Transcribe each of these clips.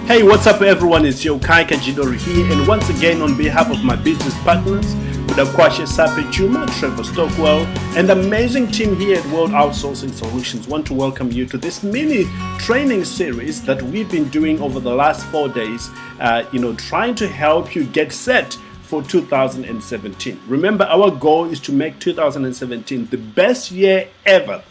Hey, what's up everyone? It's your Kai Kajidori here, and once again on behalf of my business partners, Budakwashe Sape Chuma, Trevor Stockwell, and the amazing team here at World Outsourcing Solutions, want to welcome you to this mini training series that we've been doing over the last 4 days, trying to help you get set for 2017. Remember, our goal is to make 2017 the best year ever,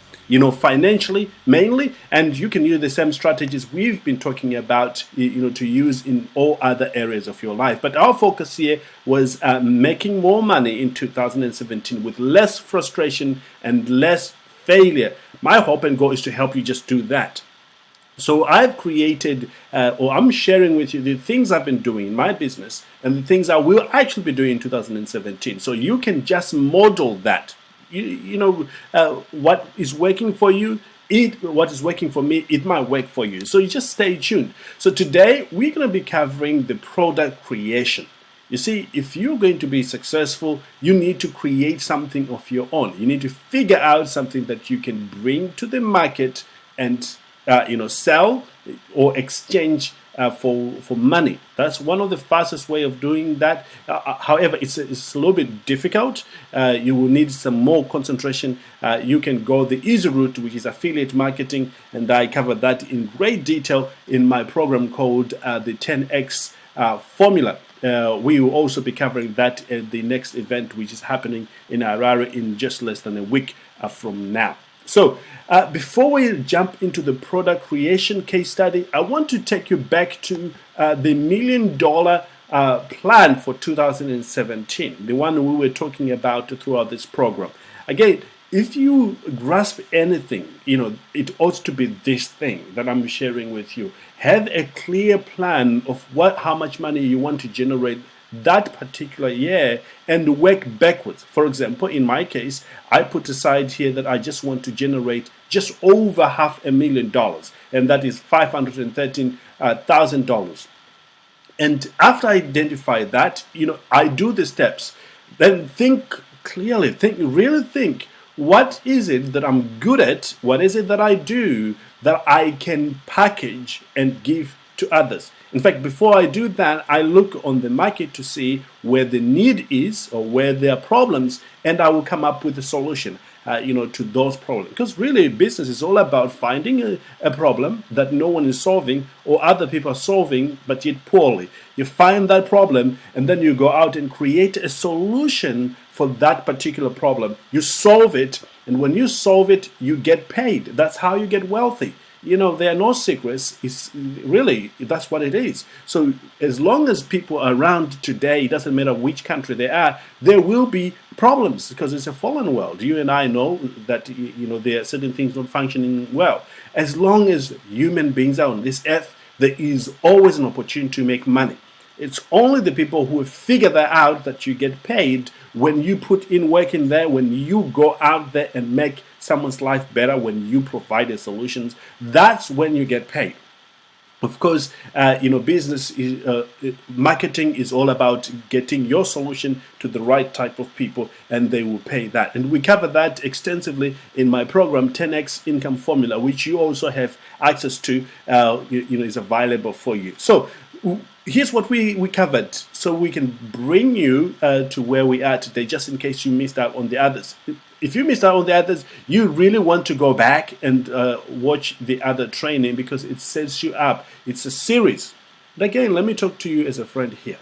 financially mainly, and you can use the same strategies we've been talking about, to use in all other areas of your life. But our focus here was making more money in 2017 with less frustration and less failure. My hope and goal is to help you just do that. So I've created, I'm sharing with you the things I've been doing in my business and the things I will actually be doing in 2017. So you can just model that. What is working for you, what is working for me, it might work for you. So you just stay tuned. So today we're going to be covering the product creation. You see, if you're going to be successful, you need to create something of your own. You need to figure out something that you can bring to the market and sell or exchange for money. That's one of the fastest way of doing that. However, it's a little bit difficult. You will need some more concentration. You can go the easy route, which is affiliate marketing, and I cover that in great detail in my program called the 10X Formula. We will also be covering that at the next event, which is happening in Harare in just less than a week from now. So before we jump into the product creation case study, I want to take you back to the $1 million plan for 2017, the one we were talking about throughout this program. Again, if you grasp anything, it ought to be this thing that I'm sharing with you. Have a clear plan of how much money you want to generate that particular year and work backwards. For example, in my case, I put aside here that I just want to generate just over $500,000, and that is $513,000. And after I identify that, I do the steps. Then think clearly, really think, what is it that I'm good at? What is it that I do that I can package and give to others? In fact, before I do that, I look on the market to see where the need is or where there are problems, and I will come up with a solution, to those problems. Because really, business is all about finding a problem that no one is solving or other people are solving, but yet poorly. You find that problem, and then you go out and create a solution for that particular problem. You solve it, and when you solve it, you get paid. That's how you get wealthy. There are no secrets. That's what it is. So as long as people are around today, it doesn't matter which country they are, there will be problems because it's a fallen world. You and I know that, there are certain things not functioning well. As long as human beings are on this earth, there is always an opportunity to make money. It's only the people who figure that out that you get paid when you put in work in there, when you go out there and make someone's life better, when you provide the solutions. That's when you get paid. Of course, business is marketing is all about getting your solution to the right type of people, and they will pay that. And we cover that extensively in my program, 10X Income Formula, which you also have access to. Is available for you. So here's what we covered, so we can bring you to where we are today, just in case you missed out on the others. If you missed out on the others, you really want to go back and watch the other training because it sets you up. It's a series. But again, let me talk to you as a friend here.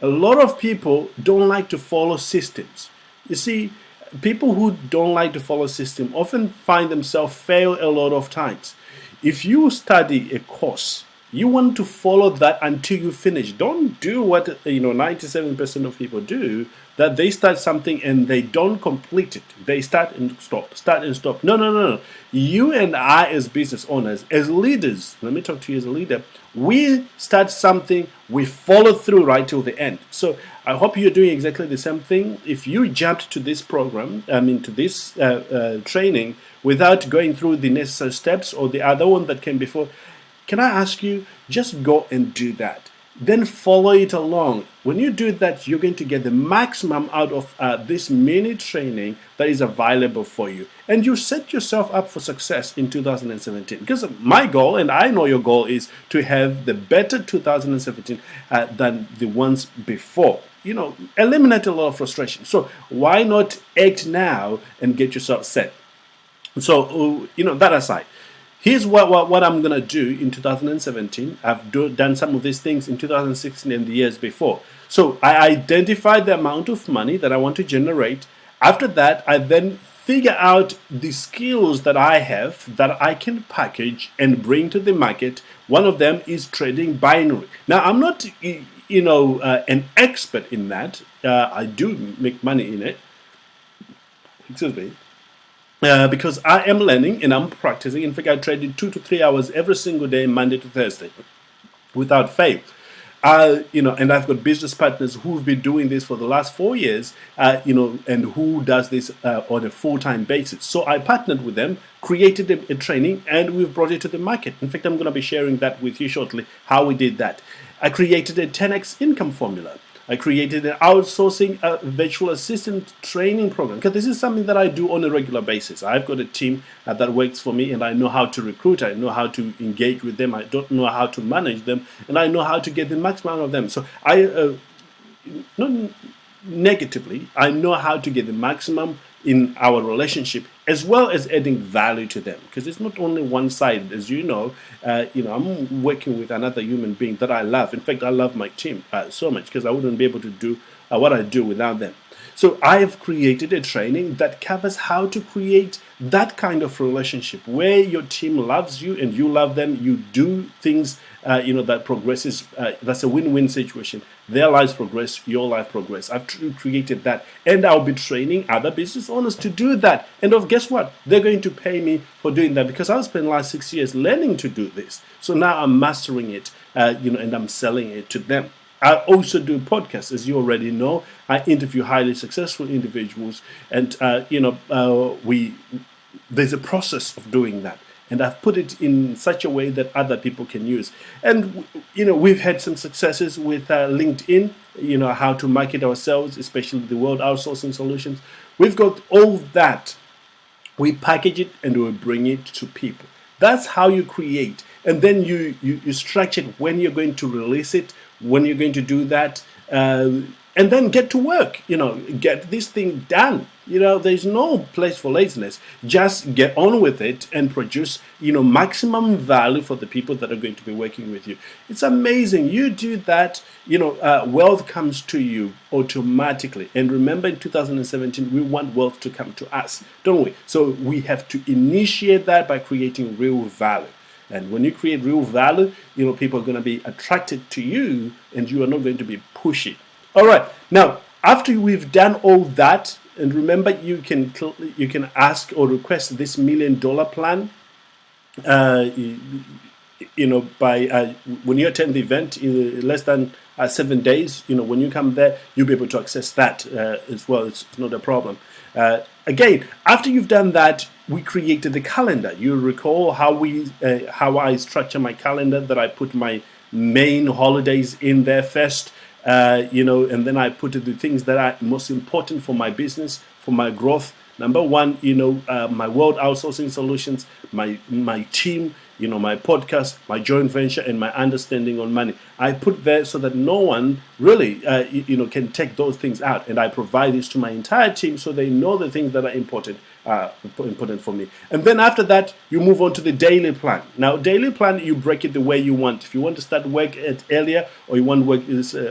A lot of people don't like to follow systems. You see, people who don't like to follow system often find themselves fail a lot of times. If you study a course, you want to follow that until you finish. Don't do what 97% of people do, that they start something and they don't complete it. They start and stop. No. You and I as business owners, as leaders, let me talk to you as a leader, we start something, we follow through right till the end. So I hope you're doing exactly the same thing. If you jumped to this program, to this training without going through the necessary steps or the other one that came before, can I ask you, just go and do that. then follow it along. When you do that, you're going to get the maximum out of this mini training that is available for you. And you set yourself up for success in 2017. Because my goal, and I know your goal, is to have the better 2017 than the ones before. Eliminate a lot of frustration. So why not act now and get yourself set? So, that aside, here's what I'm going to do in 2017. I've done some of these things in 2016 and the years before. So I identified the amount of money that I want to generate. After that, I then figure out the skills that I have that I can package and bring to the market. One of them is trading binary. Now, I'm not, an expert in that. I do make money in it. Excuse me. Because I am learning and I'm practicing. In fact, I traded 2 to 3 hours every single day, Monday to Thursday, without fail. And I've got business partners who've been doing this for the last 4 years, and who does this on a full-time basis. So I partnered with them, created a training, and we've brought it to the market. In fact, I'm going to be sharing that with you shortly, how we did that. I created a 10x income formula. I created an outsourcing virtual assistant training program, because this is something that I do on a regular basis. I've got a team that works for me, and I know how to recruit. I know how to engage with them. I don't know how to manage them, and I know how to get the maximum out of them. So not negatively, I know how to get the maximum in our relationship, as well as adding value to them, because it's not only one side. As you know, I'm working with another human being that I love. In fact, I love my team so much, because I wouldn't be able to do what I do without them. So I have created a training that covers how to create that kind of relationship where your team loves you and you love them. You do things that progresses. That's a win-win situation. Their lives progress, your life progress. I've created that, and I'll be training other business owners to do that. And guess what? They're going to pay me for doing that, because I've spent the last 6 years learning to do this. So now I'm mastering it, and I'm selling it to them. I also do podcasts, as you already know. I interview highly successful individuals, and there's a process of doing that, and I've put it in such a way that other people can use. And we've had some successes with LinkedIn. How to market ourselves, especially the World Outsourcing Solutions. We've got all that. We package it and we bring it to people. That's how you create, and then you structure it when you're going to release it, when you're going to do that, and then get to work. Get this thing done. There's no place for laziness. Just get on with it and produce, maximum value for the people that are going to be working with you. It's amazing. You do that, wealth comes to you automatically. And remember, in 2017, we want wealth to come to us, don't we? So we have to initiate that by creating real value. And when you create real value, people are going to be attracted to you, and you are not going to be pushy. All right. Now, after we've done all that, and remember, you can ask or request this $1 million plan. By when you attend the event in less than 7 days, when you come there, you'll be able to access that as well. It's not a problem. Again, after you've done that, we created the calendar. You recall how I structure my calendar, that I put my main holidays in there first, and then I put the things that are most important for my business, for my growth. Number one, my World Outsourcing Solutions, my team, my podcast, my joint venture, and my understanding on money. I put there so that no one really, can take those things out. And I provide this to my entire team so they know the things that are important for me. And then after that, you move on to the daily plan. Now, daily plan, you break it the way you want. If you want to start work earlier or you want to work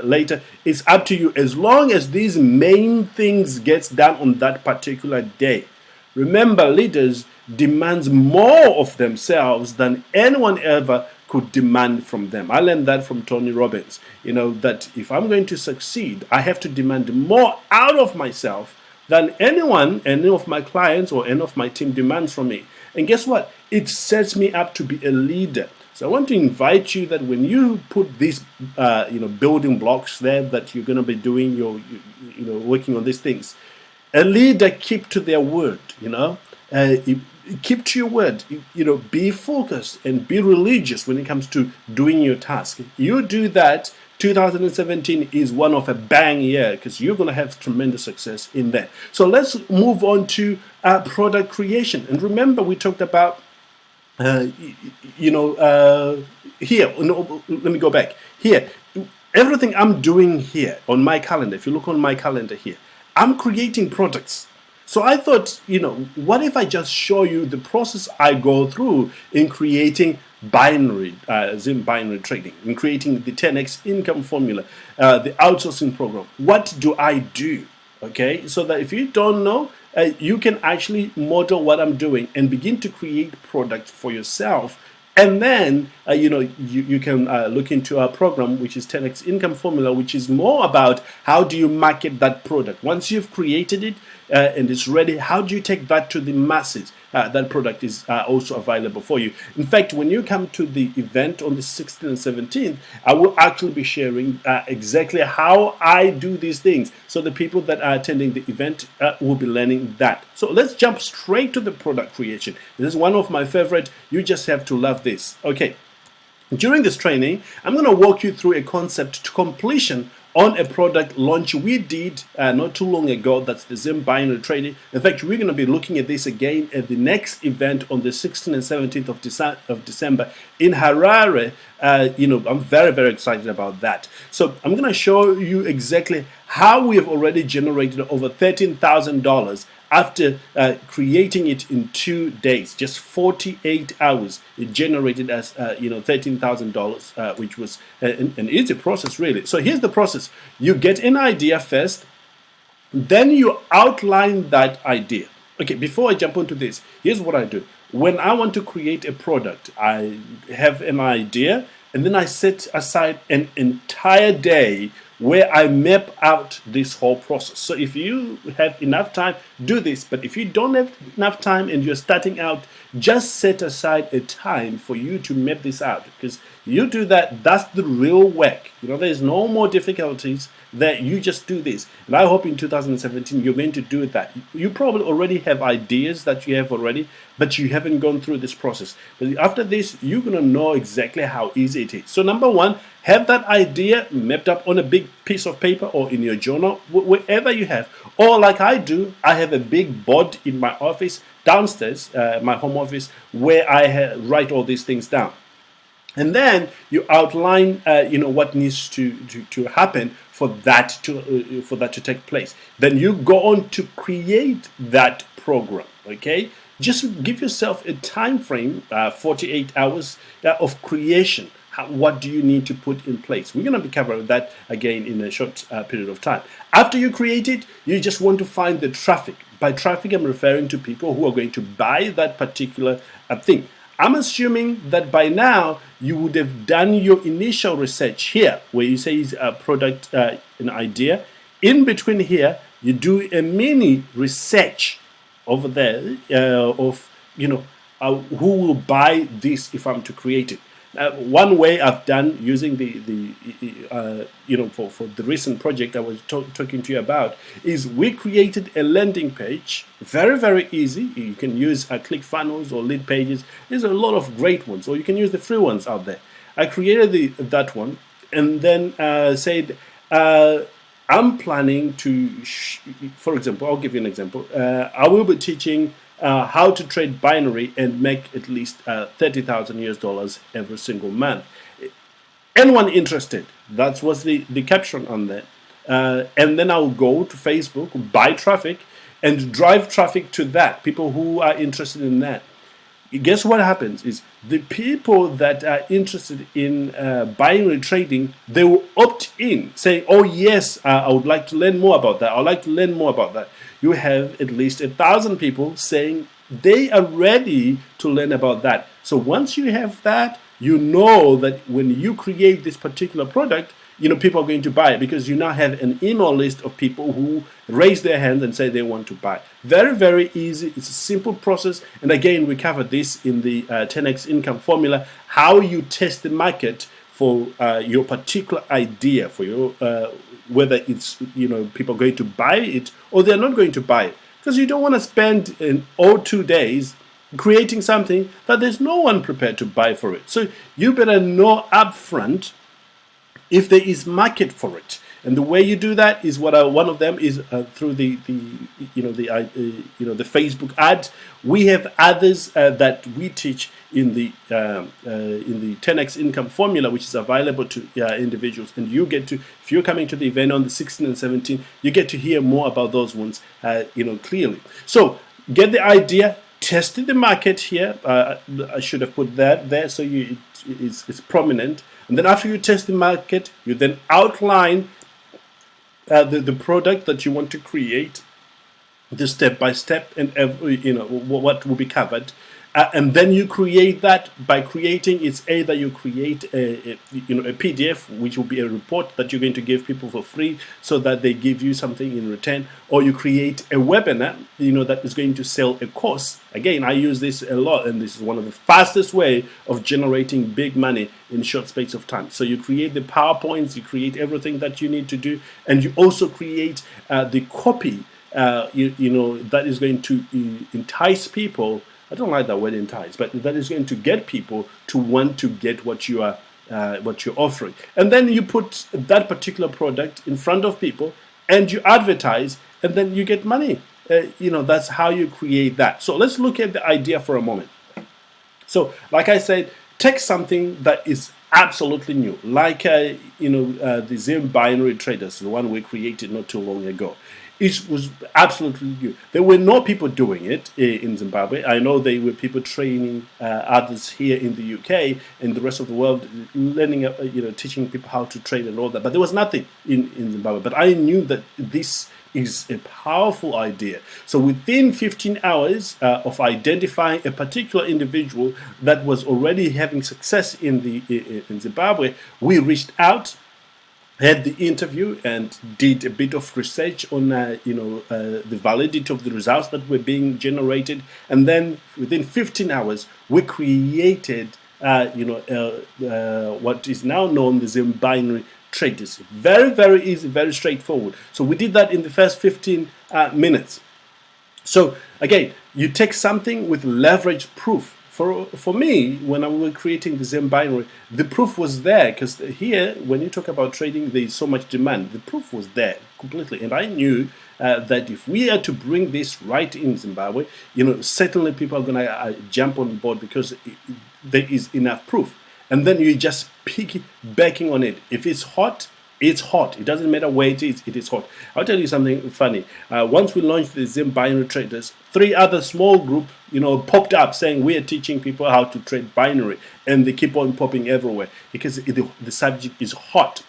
later, it's up to you, as long as these main things gets done on that particular day. Remember, leaders demands more of themselves than anyone ever could demand from them. I learned that from Tony Robbins, that if I'm going to succeed, I have to demand more out of myself than any of my clients or any of my team demands from me. And guess what? It sets me up to be a leader. So I want to invite you that when you put these, building blocks there that you're going to be doing, working on these things, a leader keep to their word, keep to your word. Be focused and be religious when it comes to doing your task. You do that, 2017 is one of a bang year because you're going to have tremendous success in there. So let's move on to product creation. And remember, we talked about uh, here. No, let me go back here. Everything I'm doing here on my calendar, if you look on my calendar here, I'm creating products. So I thought, what if I just show you the process I go through in creating binary, as in binary trading, in creating the 10x income formula, the outsourcing program. What do I do? Okay, so that if you don't know, you can actually model what I'm doing and begin to create products for yourself. And then, you can look into our program, which is 10x Income Formula, which is more about how do you market that product. Once you've created it and it's ready, how do you take that to the masses? That product is also available for you. In fact, when you come to the event on the 16th and 17th, I will actually be sharing exactly how I do these things. So the people that are attending the event will be learning that. So let's jump straight to the product creation. This is one of my favorite. You just have to love this. Okay. During this training, I'm going to walk you through a concept to completion on a product launch we did not too long ago. That's the Zim binary trading. In fact, we're going to be looking at this again at the next event on the 16th and 17th of December in Harare. I'm very, very excited about that. So I'm going to show you exactly how we have already generated over $13,000 after creating it in 2 days, just 48 hours. It generated as $13,000, which was an easy process, really. So here's the process: you get an idea first, then you outline that idea. Okay, before I jump into this, here's what I do. When I want to create a product, I have an idea, and then I set aside an entire day where I map out this whole process. So if you have enough time, do this. But if you don't have enough time and you're starting out, just set aside a time for you to map this out. Because you do that, that's the real work. There's no more difficulties that you just do this. And I hope in 2017 you're going to do that. You probably already have ideas that you have already, but you haven't gone through this process. But after this, you're going to know exactly how easy it is. So number one, have that idea mapped up on a big piece of paper or in your journal, wherever you have. Or like I do, I have a big board in my office downstairs, my home office, where I write all these things down. And then you outline, what needs to happen for that to take place. Then you go on to create that program. Okay, just give yourself a time frame, 48 hours of creation. What do you need to put in place? We're going to be covering that again in a short period of time. After you create it, you just want to find the traffic. By traffic, I'm referring to people who are going to buy that particular thing. I'm assuming that by now you would have done your initial research here, where you say it's a product, an idea. In between here, you do a mini research over there of who will buy this if I'm to create it. One way I've done using for the recent project I was talking to you about is we created a landing page, very, very easy. You can use ClickFunnels or Lead Pages. There's a lot of great ones, or you can use the free ones out there. I created that one and then said, I'm planning to, for example, I'll give you an example. I will be teaching how to trade binary and make at least $30,000 every single month. Anyone interested? That was the caption on there. And then I'll go to Facebook, buy traffic, and drive traffic to that. People who are interested in that. Guess what happens is the people that are interested in binary trading, they will opt in, saying, "Oh yes, I would like to learn more about that. I'd like to learn more about that." You have at least 1,000 people saying they are ready to learn about that. So once you have that, you know that when you create this particular product, people are going to buy it because you now have an email list of people who raise their hand and say they want to buy. Very, very easy. It's a simple process. And again, we covered this in the 10x income formula, how you test the market for your particular idea, for your whether it's people are going to buy it or they're not going to buy it. Because you don't want to spend all 2 days creating something that there's no one prepared to buy for it. So you better know upfront if there is market for it. And the way you do that is one of them is through the Facebook ad. We have others that we teach in the 10x income formula, which is available to individuals. And you get to, if you're coming to the event on the 16th and 17th, you get to hear more about those ones, clearly. So get the idea. Test the market here. I should have put that there so it's prominent. And then after you test the market, you then outline the product that you want to create, the step by step, and what will be covered. And then you create that by creating. It's either you create a PDF, which will be a report that you're going to give people for free, so that they give you something in return, or you create a webinar, that is going to sell a course. Again, I use this a lot, and this is one of the fastest way of generating big money in short space of time. So you create the PowerPoints, you create everything that you need to do, and you also create the copy, that is going to entice people. I don't like that word entice, but that is going to get people to want to get what you're offering. And then you put that particular product in front of people and you advertise, and then you get money. That's how you create that. So let's look at the idea for a moment. So like I said, take something that is absolutely new, like the Zim binary traders, the one we created not too long ago. It was absolutely new. There were no people doing it in Zimbabwe. I know there were people training others here in the UK and the rest of the world, learning, teaching people how to trade and all that. But there was nothing in Zimbabwe. But I knew that this is a powerful idea. So within 15 hours of identifying a particular individual that was already having success in Zimbabwe, we reached out, had the interview, and did a bit of research on the validity of the results that were being generated. And then within 15 hours, we created what is now known as Zim binary traders. Very, very easy, very straightforward. So we did that in the first 15 minutes. So again, you take something with leverage proof. For me, when I was creating the Zim binary, the proof was there, because here, when you talk about trading, there is so much demand. The proof was there completely, and I knew that if we are to bring this right in Zimbabwe, certainly people are going to jump on board, because there is enough proof. And then you just piggybacking on it. If it's hot, it's hot. It doesn't matter where it is hot. I'll tell you something funny. Once we launched the Zim binary traders, 3 other small groups, popped up saying we are teaching people how to trade binary, and they keep on popping everywhere because the subject is hot.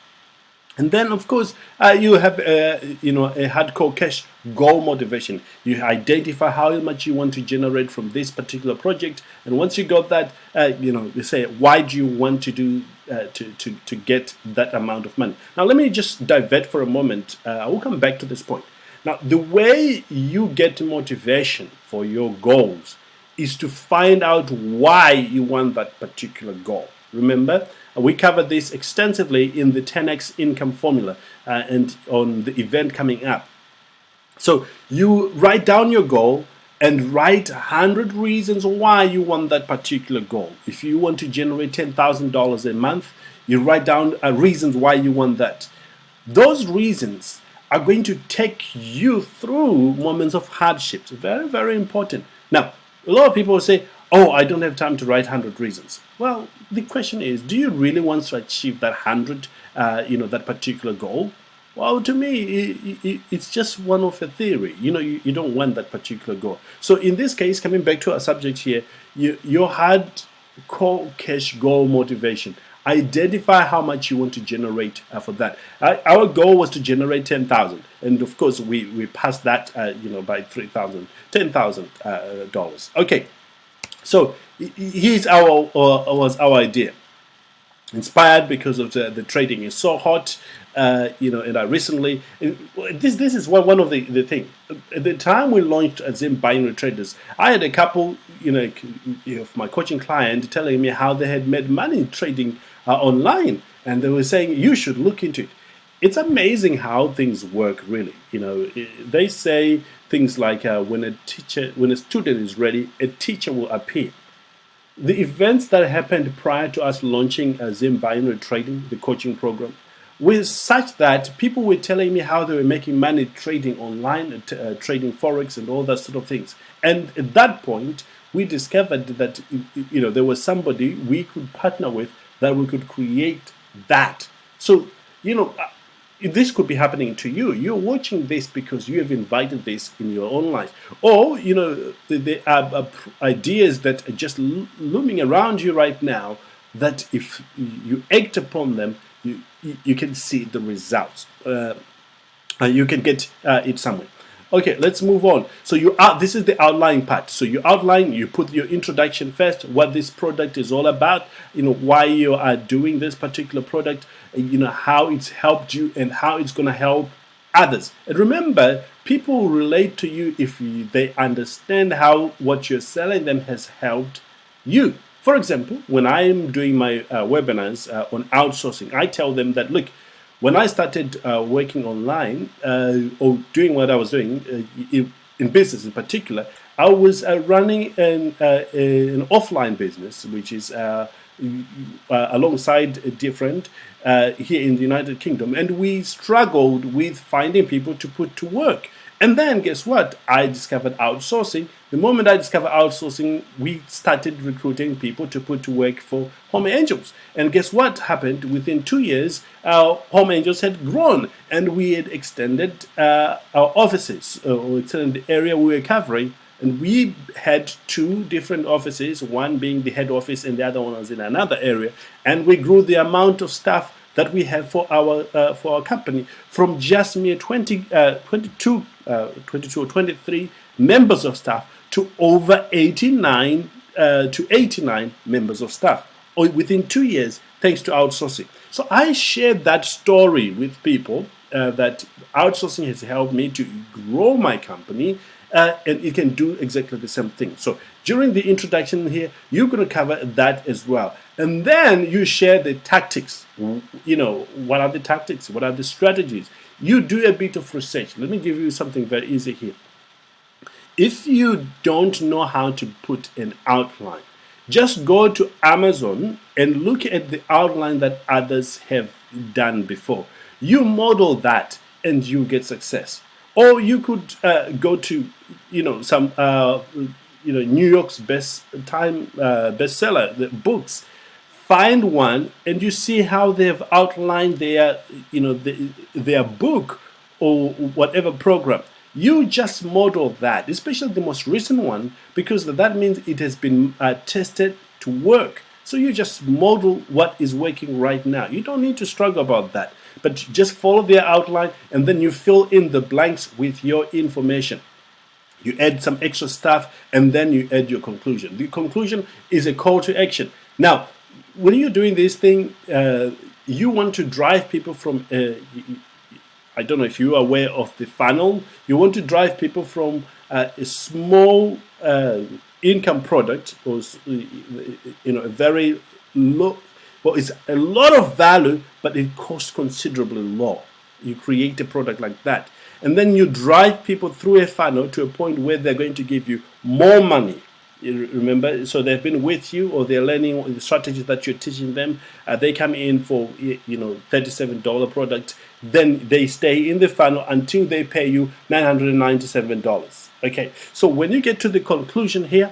And then, of course, you have a hardcore cash goal motivation. You identify how much you want to generate from this particular project, and once you got that, you say, why do you want to do to get that amount of money? Now, let me just divert for a moment. I will come back to this point. Now, the way you get motivation for your goals is to find out why you want that particular goal. Remember, we covered this extensively in the 10x income formula and on the event coming up. So you write down your goal and write 100 reasons why you want that particular goal. If you want to generate $10,000 a month, you write down reasons why you want that. Those reasons are going to take you through moments of hardships. Very, very important. Now, a lot of people will say, oh, I don't have time to write 100 reasons. Well, the question is, do you really want to achieve that 100, that particular goal? Well, to me, it's just one of a theory. You don't want that particular goal. So in this case, coming back to our subject here, your hardcore cash goal motivation. Identify how much you want to generate for that. Our goal was to generate 10,000, and of course we passed that by $10,000. Okay, so here's was our idea. Inspired because of the trading is so hot, and I recently this is one of the thing. At the time we launched Zim binary traders, I had a couple of my coaching client telling me how they had made money trading online, and they were saying you should look into it. it's amazing how things work, really. They say things like when a student is ready, a teacher will appear. The events that happened prior to us launching Bfinal trading, the coaching program, were such that people were telling me how they were making money trading online, trading forex and all that sort of things. And at that point, we discovered that there was somebody we could partner with, that we could create that. So this could be happening to you. You're watching this because you have invited this in your own life. Or, there are ideas that are just looming around you right now that if you act upon them, you can see the results. You can get it somewhere. Okay, let's move on. So this is the outline part. So you outline, you put your introduction first, what this product is all about, why you are doing this particular product, how it's helped you and how it's going to help others. And remember, people relate to you if they understand how what you're selling them has helped you. For example, when I'm doing my webinars on outsourcing, I tell them that, look, when I started working online or doing what I was doing in business in particular, I was running an offline business, which is alongside different here in the United Kingdom. And we struggled with finding people to put to work. And then guess what? I discovered outsourcing. The moment I discovered outsourcing, we started recruiting people to put to work for Home Angels. And guess what happened? Within 2 years, our Home Angels had grown and we had extended our offices, or extended the area we were covering. And we had 2 different offices, one being the head office and the other one was in another area. And we grew the amount of staff that we have for our company from just mere 22 or 23 members of staff to over 89 members of staff within 2 years, thanks to outsourcing. So I shared that story with people that outsourcing has helped me to grow my company, and it can do exactly the same thing. So during the introduction here, you're going to cover that as well. And then you share the tactics. What are the tactics? What are the strategies? You do a bit of research. Let me give you something very easy here. If you don't know how to put an outline, just go to Amazon and look at the outline that others have done before. You model that and you get success. Or you could go to some New York's bestseller, the books. Find one and you see how they've outlined their book or whatever program. You just model that, especially the most recent one, because that means it has been tested to work. So you just model what is working right now. You don't need to struggle about that, but just follow their outline and then you fill in the blanks with your information. You add some extra stuff and then you add your conclusion. The conclusion is a call to action. Now, when you're doing this thing, you want to drive people from, I don't know if you're aware of the funnel, you want to drive people from a small income product or a very low, well, it's a lot of value, but it costs considerably low. You create a product like that. And then you drive people through a funnel to a point where they're going to give you more money. You remember, so they've been with you or they're learning the strategies that you're teaching them. They come in for $37 product. Then they stay in the funnel until they pay you $997. Okay, so when you get to the conclusion here,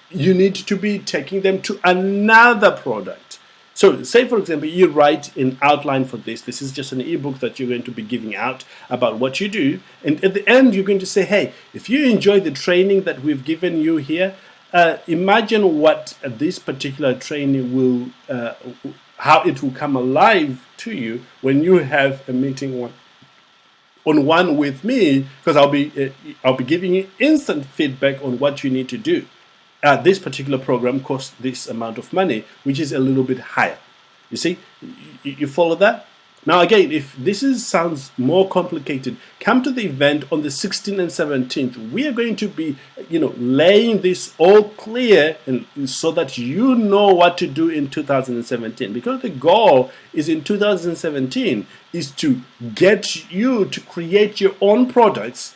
you need to be taking them to another product. So say, for example, you write an outline for this. This is just an ebook that you're going to be giving out about what you do. And at the end, you're going to say, hey, if you enjoy the training that we've given you here, imagine what this particular training will, how it will come alive to you when you have a meeting one with me, because I'll be giving you instant feedback on what you need to do. This particular program costs this amount of money, which is a little bit higher. You see, you follow that? Now, again, if sounds more complicated, come to the event on the 16th and 17th. We are going to be, laying this all clear, and so that you know what to do in 2017. Because the goal is in 2017 is to get you to create your own products,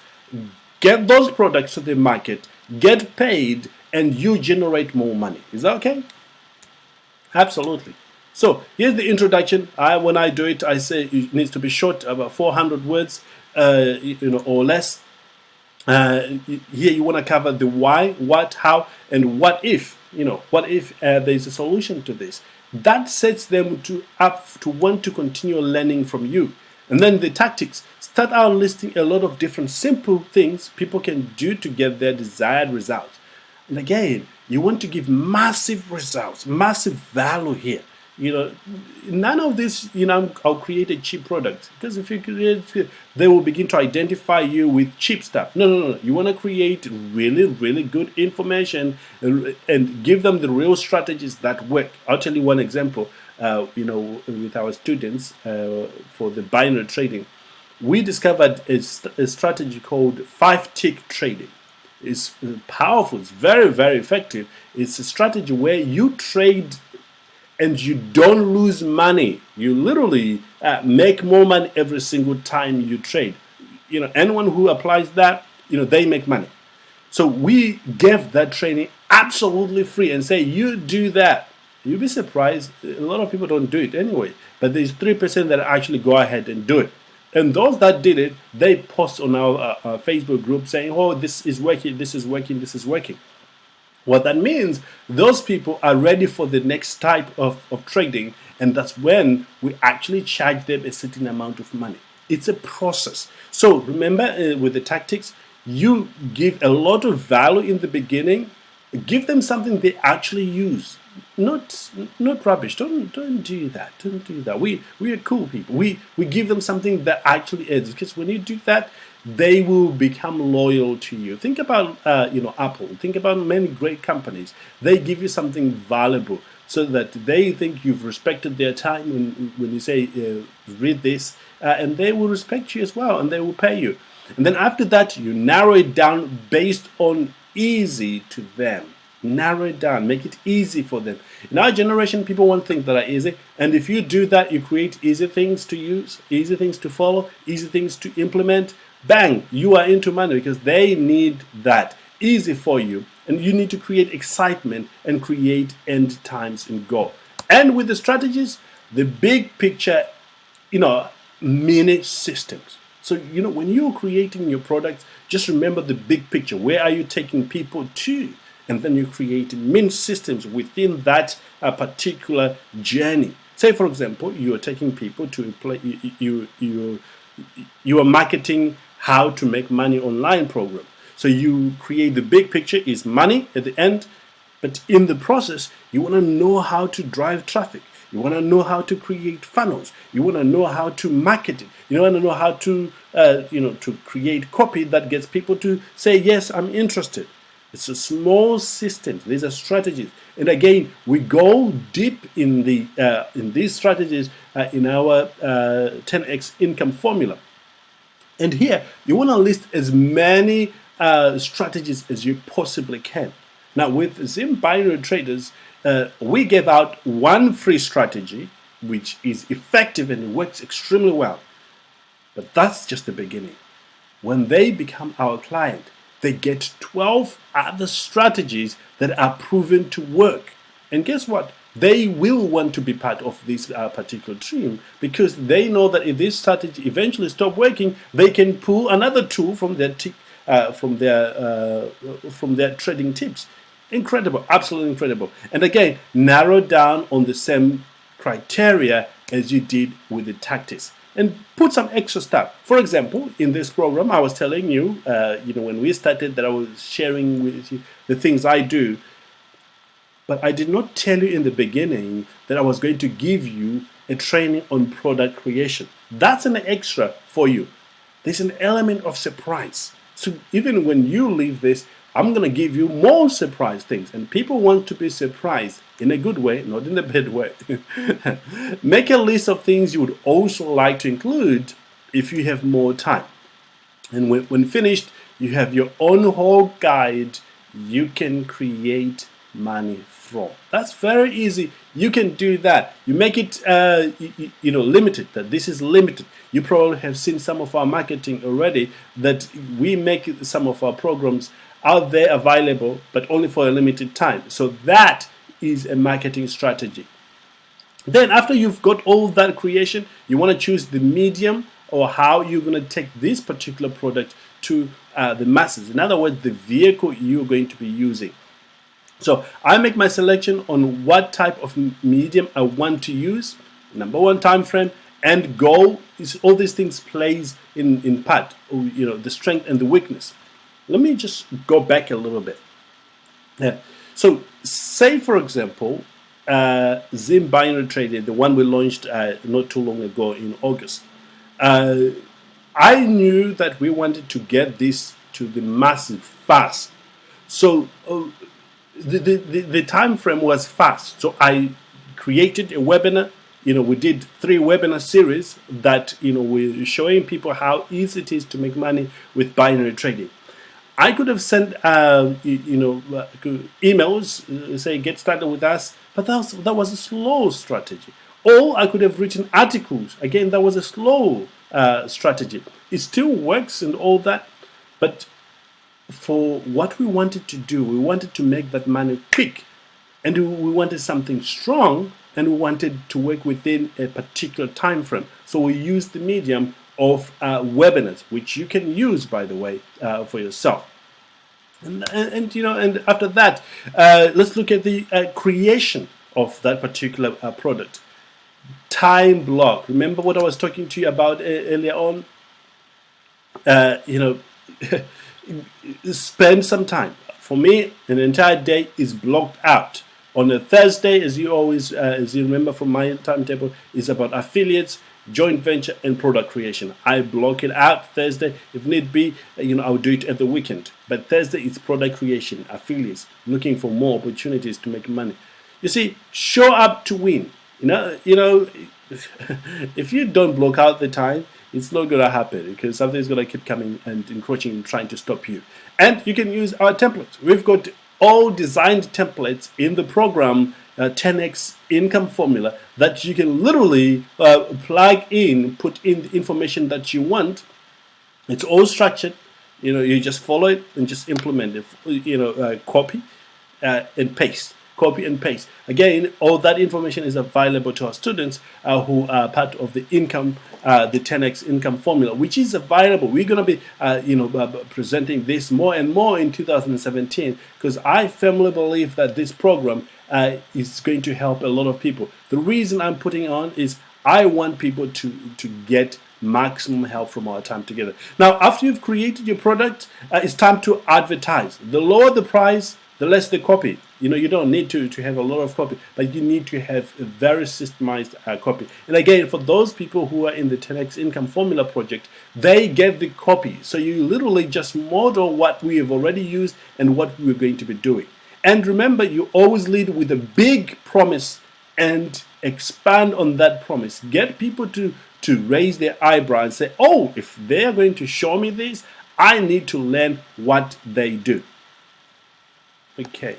get those products to the market, get paid, and you generate more money. Is that okay? Absolutely. So here's the introduction. When I do it, I say it needs to be short, about 400 words, or less. Here you want to cover the why, what, how, and what if. What if there's a solution to this? That sets them up to want to continue learning from you. And then the tactics. Start out listing a lot of different simple things people can do to get their desired results. And again, you want to give massive results, massive value here. None of this, I'll create a cheap product. Because if you create, they will begin to identify you with cheap stuff. No. You want to create really, really good information and give them the real strategies that work. I'll tell you one example, with our students for the binary trading. We discovered a strategy called 5-tick trading. It's powerful. It's very, very effective. It's a strategy where you trade and you don't lose money. You literally make more money every single time you trade. Anyone who applies that, they make money. So we gave that training absolutely free and say, you do that. You'll be surprised. A lot of people don't do it anyway. But there's 3% that actually go ahead and do it. And those that did it, they post on our Facebook group saying, oh, this is working, this is working, this is working. What that means, those people are ready for the next type of trading, and that's when we actually charge them a certain amount of money. It's a process. So remember, with the tactics, you give a lot of value in the beginning. Give them something they actually use. Not rubbish. Don't do that. Don't do that. We are cool people. We give them something that actually is, because when you do that, they will become loyal to you. Think about Apple. Think about many great companies. They give you something valuable so that they think you've respected their time when you say read this, and they will respect you as well, and they will pay you. And then after that, you narrow it down based on easy to them. Narrow it down, make it easy for them. In our generation, people want things that are easy, and if you do that, you create easy things to use, easy things to follow, easy things to implement. Bang, you are into money, because they need that easy for you, and you need to create excitement and create end times and go. And with the strategies, the big picture, manage systems. So, when you're creating your products, just remember the big picture. Where are you taking people to? And then you create main systems within that particular journey. Say, for example, you are taking people to play. You are marketing how to make money online program. So you create the big picture is money at the end, but in the process, you want to know how to drive traffic. You want to know how to create funnels. You want to know how to market it. You want to know how to to create copy that gets people to say, yes, I'm interested. It's a small system. These are strategies, and again, we go deep in these strategies in our 10x income formula. And here, you want to list as many strategies as you possibly can. Now, with Zim Binary Traders, we gave out one free strategy, which is effective and it works extremely well. But that's just the beginning. When they become our client, they get 12 other strategies that are proven to work. And guess what? They will want to be part of this particular team, because they know that if this strategy eventually stops working, they can pull another tool from their trading tips. Incredible, absolutely incredible. And again, narrow down on the same criteria as you did with the tactics, and put some extra stuff. For example, in this program, I was telling you, when we started, that I was sharing with you the things I do. But I did not tell you in the beginning that I was going to give you a training on product creation. That's an extra for you. There's an element of surprise. So even when you leave this, I'm going to give you more surprise things. And people want to be surprised in a good way, not in a bad way. Make a list of things you would also like to include if you have more time. And when finished, you have your own whole guide you can create money from. That's very easy. You can do that. You make it limited, that this is limited. You probably have seen some of our marketing already, that we make some of our programs out there available, but only for a limited time. So that is a marketing strategy. Then after you've got all that creation, you want to choose the medium or how you're going to take this particular product to the masses. In other words, the vehicle you're going to be using. So I make my selection on what type of medium I want to use. Number one, time frame, and goal. Is all these things plays in part, the strength and the weakness. Let me just go back a little bit. Yeah. So say, for example, Zim binary trading, the one we launched not too long ago in August. I knew that we wanted to get this to the masses fast. So the time frame was fast. So I created a webinar. We did 3 webinar series that we're showing people how easy it is to make money with binary trading. I could have sent emails, say get started with us, but that was a slow strategy. Or I could have written articles. Again, that was a slow strategy. It still works and all that, but for what we wanted to do, we wanted to make that money quick, and we wanted something strong, and we wanted to work within a particular time frame. So we used the medium of webinars, which you can use, by the way, for yourself. And after that, let's look at the creation of that particular product. Time block. Remember what I was talking to you about earlier on? Spend some time. For me, an entire day is blocked out. On a Thursday, as you remember from my timetable, is about affiliates, joint venture, and product creation. I block it out Thursday. If need be, I'll do it at the weekend. But Thursday is product creation, affiliates, looking for more opportunities to make money. You see, show up to win. If you don't block out the time, it's not going to happen, because something's going to keep coming and encroaching and trying to stop you. And you can use our templates. We've got all designed templates in the program 10x income formula that you can literally plug in, put in the information that you want. It's all structured. You just follow it and just implement it. Copy and paste. Copy and paste. Again, all that information is available to our students who are part of the income, the 10x income formula, which is available. We're going to be, presenting this more and more in 2017, because I firmly believe that this program is going to help a lot of people. The reason I'm putting it on is I want people to get maximum help from our time together. Now, after you've created your product, it's time to advertise. The lower the price, the less the copy. You don't need to have a lot of copy, but you need to have a very systemized copy. And again, for those people who are in the 10x income formula project, they get the copy. So you literally just model what we have already used and what we're going to be doing. And remember, you always lead with a big promise and expand on that promise. Get people to raise their eyebrow and say, oh, if they are going to show me this, I need to learn what they do. Okay.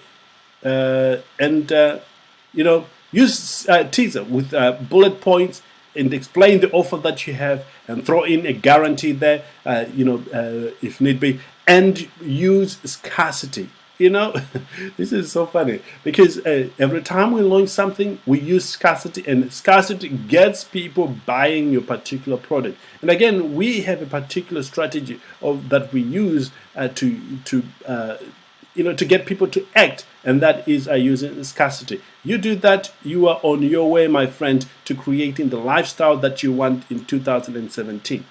Use teaser with bullet points and explain the offer that you have, and throw in a guarantee there, if need be, and use scarcity. This is so funny, because every time we launch something, we use scarcity, and scarcity gets people buying your particular product. And again, we have a particular strategy that we use to get people to act, and that is using scarcity. You do that, you are on your way, my friend, to creating the lifestyle that you want in 2017.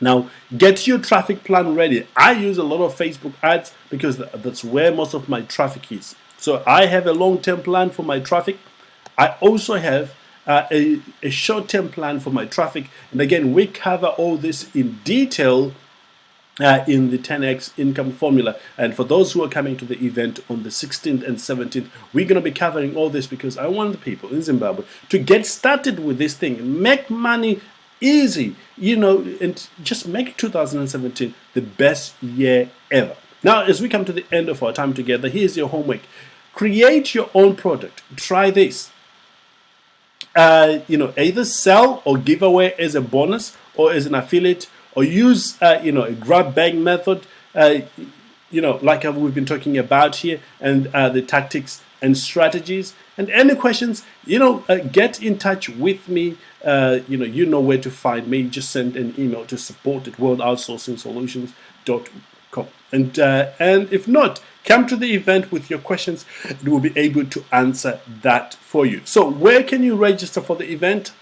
Now, get your traffic plan ready. I use a lot of Facebook ads because that's where most of my traffic is. So I have a long-term plan for my traffic. I also have a short-term plan for my traffic. And again, we cover all this in detail in the 10x income formula. And for those who are coming to the event on the 16th and 17th, we're going to be covering all this because I want the people in Zimbabwe to get started with this thing, make money easy, and just make 2017 the best year ever. Now, as we come to the end of our time together, here's your homework. Create your own product. Try this. Either sell or give away as a bonus or as an affiliate, or use a grab bag method, like we've been talking about here, and the tactics and strategies. And any questions, get in touch with me. You know where to find me. Just send an email to support@worldoutsourcingsolutions.com. And if not, come to the event with your questions, and we'll be able to answer that for you. So where can you register for the event?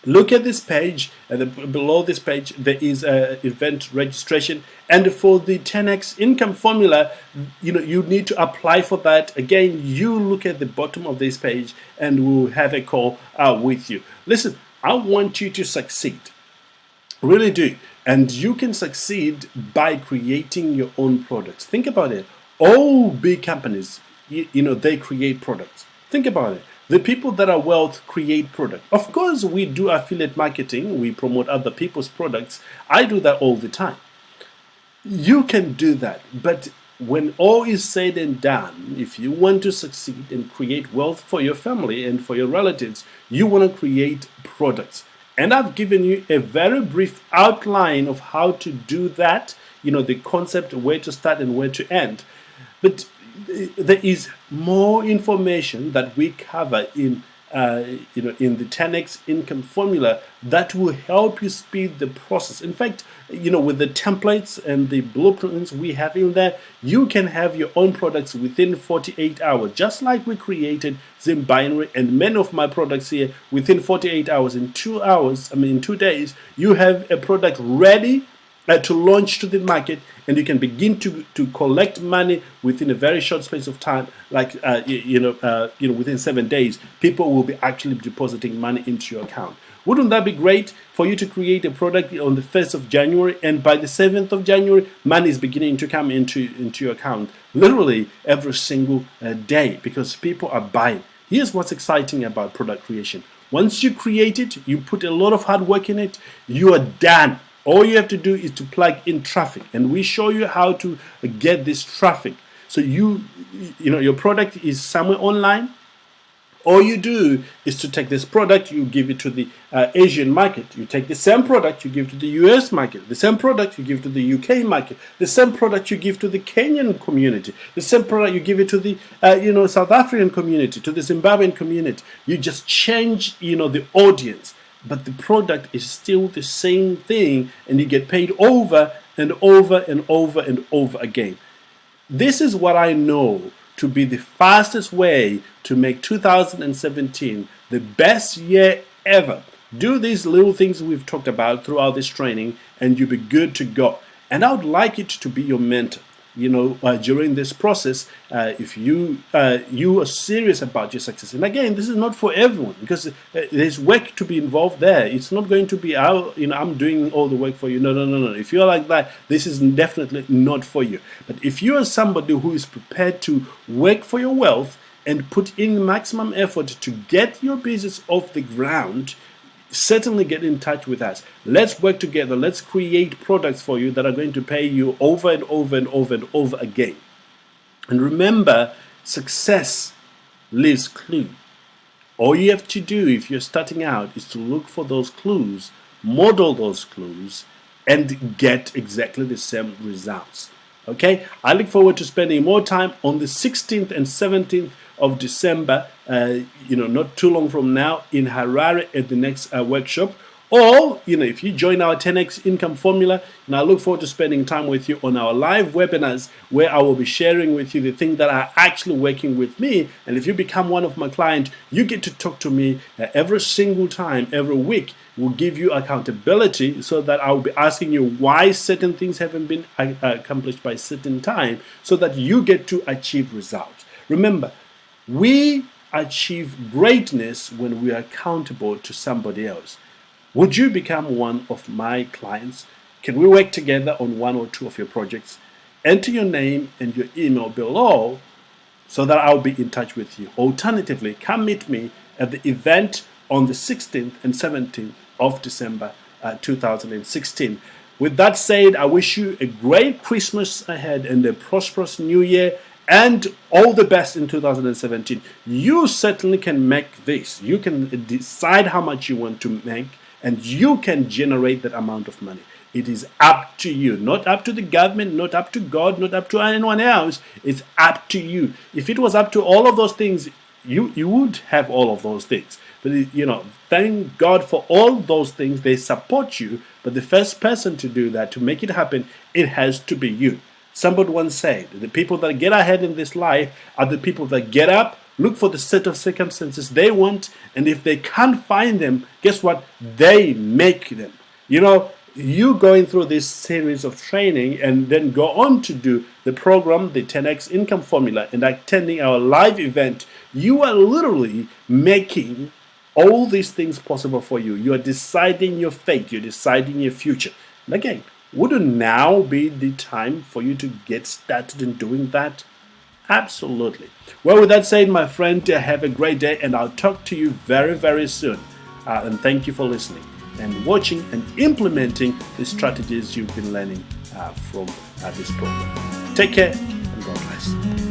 Look at this page, and below this page there is an event registration. And for the 10x income formula, you need to apply for that. Again, you look at the bottom of this page, and we'll have a call with you. Listen, I want you to succeed, really do, and you can succeed by creating your own products. Think about it. All big companies, they create products. Think about it. The people that are wealth create product. Of course, we do affiliate marketing. We promote other people's products. I do that all the time. You can do that. But when all is said and done, if you want to succeed and create wealth for your family and for your relatives, you want to create products. And I've given you a very brief outline of how to do that, the concept, where to start and where to end. But there is more information that we cover in the 10x income formula that will help you speed the process. In fact, with the templates and the blueprints we have in there, you can have your own products within 48 hours, just like we created Bfinal and many of my products here within 48 hours. In 2 days, you have a product ready to launch to the market, and you can begin to collect money within a very short space of time, like within 7 days. People will be actually depositing money into your account. Wouldn't that be great for you to create a product on the 1st of January, and by the 7th of January, money is beginning to come into your account, literally every single day, because people are buying. Here's what's exciting about product creation. Once you create it, you put a lot of hard work in it, you are done. All you have to do is to plug in traffic, and we show you how to get this traffic. So your product is somewhere online. All you do is to take this product, you give it to the Asian market. You take the same product, you give to the US market. The same product, you give to the UK market. The same product, you give to the Kenyan community. The same product, you give it to the South African community, to the Zimbabwean community. You just change the audience. But the product is still the same thing, and you get paid over and over and over and over again. This is what I know to be the fastest way to make 2017 the best year ever. Do these little things we've talked about throughout this training, and you'll be good to go. And I would like it to be your mentor. During this process, if you are serious about your success. And again, this is not for everyone, because there's work to be involved there. It's not going to be, I'm doing all the work for you. No. If you're like that, this is definitely not for you. But if you are somebody who is prepared to work for your wealth and put in maximum effort to get your business off the ground, certainly get in touch with us. Let's work together. Let's create products for you that are going to pay you over and over and over and over again. And remember, success leaves clues. All you have to do if you're starting out is to look for those clues, model those clues, and get exactly the same results. Okay? I look forward to spending more time on the 16th and 17th of December, not too long from now, in Harare at the next workshop. Or, if you join our 10x income formula, and I look forward to spending time with you on our live webinars, where I will be sharing with you the things that are actually working with me. And if you become one of my clients, you get to talk to me every single time, every week. We'll give you accountability, so that I will be asking you why certain things haven't been accomplished by certain time, so that you get to achieve results. Remember, we achieve greatness when we are accountable to somebody else. Would you become one of my clients? Can we work together on one or two of your projects? Enter your name and your email below so that I'll be in touch with you. Alternatively, come meet me at the event on the 16th and 17th of December 2016. With that said, I wish you a great Christmas ahead and a prosperous new year and all the best in 2017. You certainly can make this. You can decide how much you want to make and you can generate that amount of money. It is up to you, not up to the government, not up to God, not up to anyone else. It's up to you. If it was up to all of those things, you would have all of those things. But thank God for all those things. They support you. But the first person to do that, to make it happen, it has to be you. Somebody once said, the people that get ahead in this life are the people that get up, look for the set of circumstances they want, and if they can't find them, guess what? They make them. You going through this series of training and then go on to do the program, the 10x income formula, and attending our live event, you are literally making all these things possible for you. You are deciding your fate. You're deciding your future. And again, wouldn't now be the time for you to get started in doing that? Absolutely. Well, with that said, my friend, have a great day, and I'll talk to you very, very soon. And thank you for listening and watching and implementing the strategies you've been learning from this program. Take care and God bless.